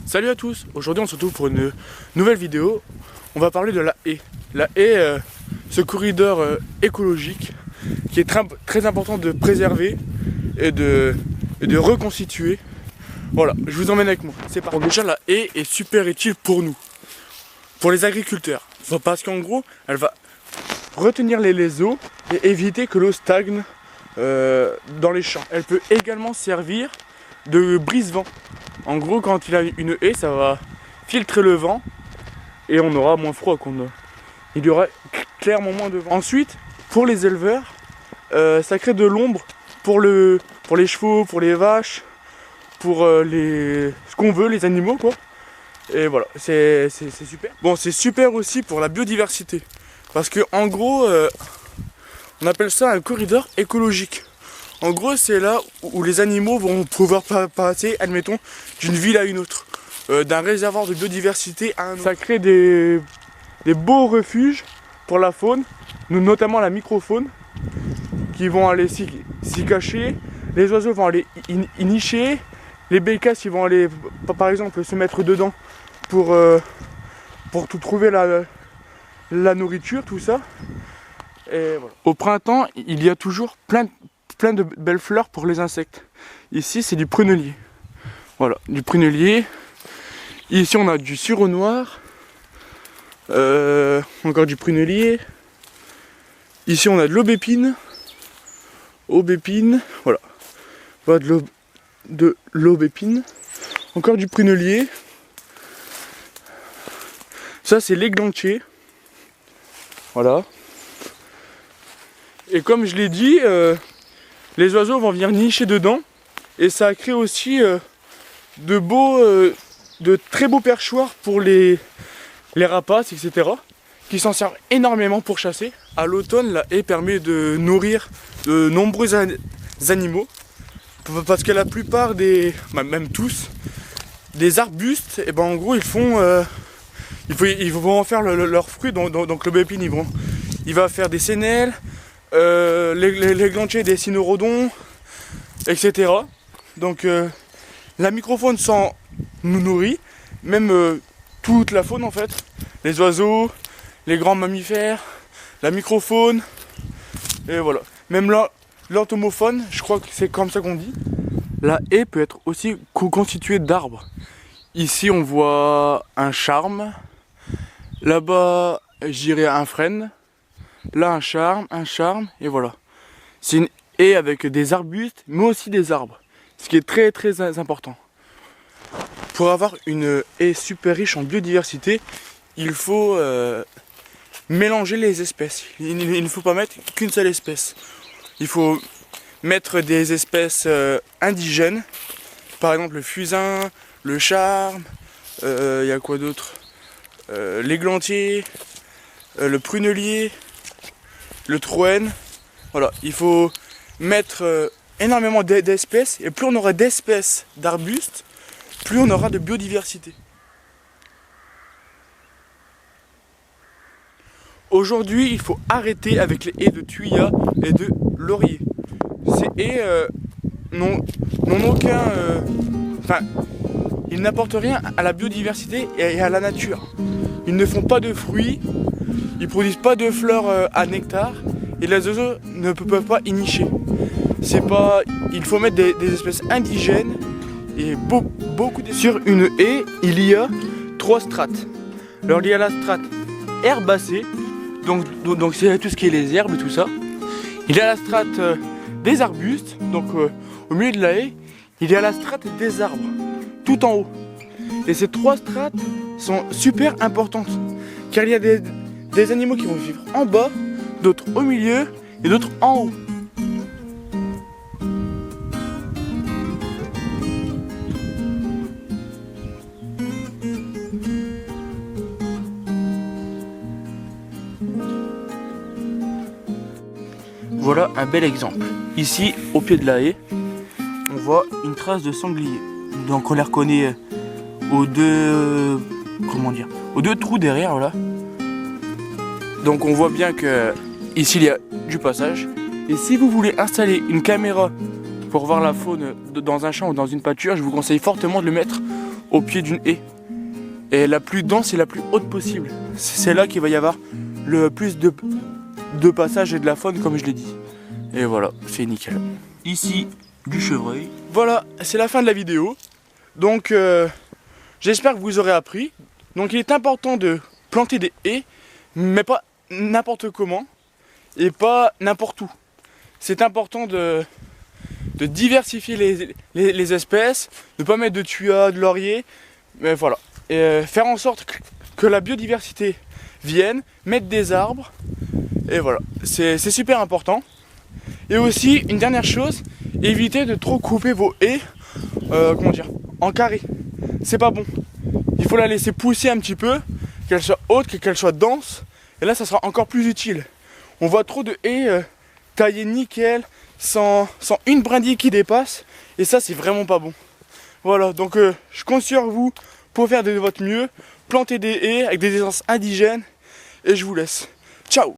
Salut à tous, aujourd'hui on se retrouve pour une nouvelle vidéo. On va parler de la haie. La haie, ce corridor écologique qui est très important de préserver et de reconstituer. Voilà, je vous emmène avec moi. C'est parti. Bon, déjà la haie est super utile pour nous, pour les agriculteurs. Parce qu'en gros, elle va retenir les eaux et éviter que l'eau stagne dans les champs. Elle peut également servir de brise-vent. En gros, quand il a une haie, ça va filtrer le vent et on aura moins froid. Il y aura clairement moins de vent. Ensuite, pour les éleveurs, ça crée de l'ombre pour les chevaux, pour les vaches, pour ce qu'on veut, les animaux quoi. Et voilà, c'est super. Bon, c'est super aussi pour la biodiversité. Parce que en gros, on appelle ça un corridor écologique. En gros, c'est là où les animaux vont pouvoir passer, admettons, d'une ville à une autre, d'un réservoir de biodiversité à un autre. Ça crée des beaux refuges pour la faune, notamment la microfaune, qui vont aller s'y cacher. Les oiseaux vont aller y nicher. Les bécasses, ils vont aller, par exemple, se mettre dedans pour tout trouver la nourriture, tout ça. Et voilà. Au printemps, il y a toujours plein de belles fleurs pour les insectes. Ici, c'est du prunellier. Voilà, du prunellier. Ici, on a du sureau noir. Encore du prunellier. Ici, on a de l'aubépine. Aubépine, voilà. Voilà de l'aubépine. Encore du prunellier. Ça, c'est l'églantier. Voilà. Et comme je l'ai dit, les oiseaux vont venir nicher dedans et ça crée aussi de très beaux perchoirs pour les rapaces, etc. qui s'en servent énormément pour chasser. À l'automne, la haie permet de nourrir de nombreux animaux parce que la plupart même tous, des arbustes, et ben en gros ils vont en faire leurs fruits. Donc l'aubépine, il va faire des sénelles. L'églantier des cynorhodons, etc. Donc la microfaune nous nourrit, même toute la faune en fait, les oiseaux, les grands mammifères, la microfaune, et voilà. Même l'entomofaune, je crois que c'est comme ça qu'on dit. La haie peut être aussi constituée d'arbres. Ici on voit un charme, là-bas j'irai un frêne. Là un charme, et voilà. C'est une haie avec des arbustes, mais aussi des arbres. Ce qui est très très important. Pour avoir une haie super riche en biodiversité, il faut mélanger les espèces. Il ne faut pas mettre qu'une seule espèce. Il faut mettre des espèces indigènes. Par exemple le fusain, le charme, il y a quoi d'autre, l'églantier, le prunellier, le troène. Voilà, il faut mettre énormément d'espèces, et plus on aura d'espèces d'arbustes, plus on aura de biodiversité. Aujourd'hui, il faut arrêter avec les haies de thuya et de laurier. Ces haies n'ont aucun... ils n'apportent rien à la biodiversité et à la nature. Ils ne font pas de fruits. Ils produisent pas de fleurs à nectar et les oiseaux ne peuvent pas y nicher. Il faut mettre des espèces indigènes et beaucoup de... Sur une haie, il y a 3 strates. Alors il y a la strate herbacée, donc c'est tout ce qui est les herbes et tout ça. Il y a la strate des arbustes, donc au milieu de la haie, il y a la strate des arbres, tout en haut. Et ces 3 strates sont super importantes, car il y a des animaux qui vont vivre en bas, d'autres au milieu et d'autres en haut. Voilà un bel exemple. Ici, au pied de la haie, on voit une trace de sanglier. Donc on les reconnaît aux deux trous derrière, voilà. Donc on voit bien que ici il y a du passage. Et si vous voulez installer une caméra pour voir la faune dans un champ ou dans une pâture, je vous conseille fortement de le mettre au pied d'une haie. Et la plus dense et la plus haute possible. C'est là qu'il va y avoir le plus de passages et de la faune, comme je l'ai dit. Et voilà, c'est nickel. Ici, du chevreuil. Voilà, c'est la fin de la vidéo. Donc, j'espère que vous aurez appris. Donc, il est important de planter des haies, mais pas n'importe comment et pas n'importe où. C'est important de diversifier les espèces, de ne pas mettre de tuya, de laurier, mais voilà. Et faire en sorte que la biodiversité vienne, mettre des arbres, et voilà, c'est super important. Et aussi, une dernière chose, évitez de trop couper vos haies, en carré. C'est pas bon. Il faut la laisser pousser un petit peu, qu'elle soit haute, qu'elle soit dense, et là ça sera encore plus utile. On voit trop de haies taillées nickel, sans une brindille qui dépasse, et ça c'est vraiment pas bon. Voilà, donc je compte sur vous pour faire de votre mieux, planter des haies avec des essences indigènes, et je vous laisse. Ciao!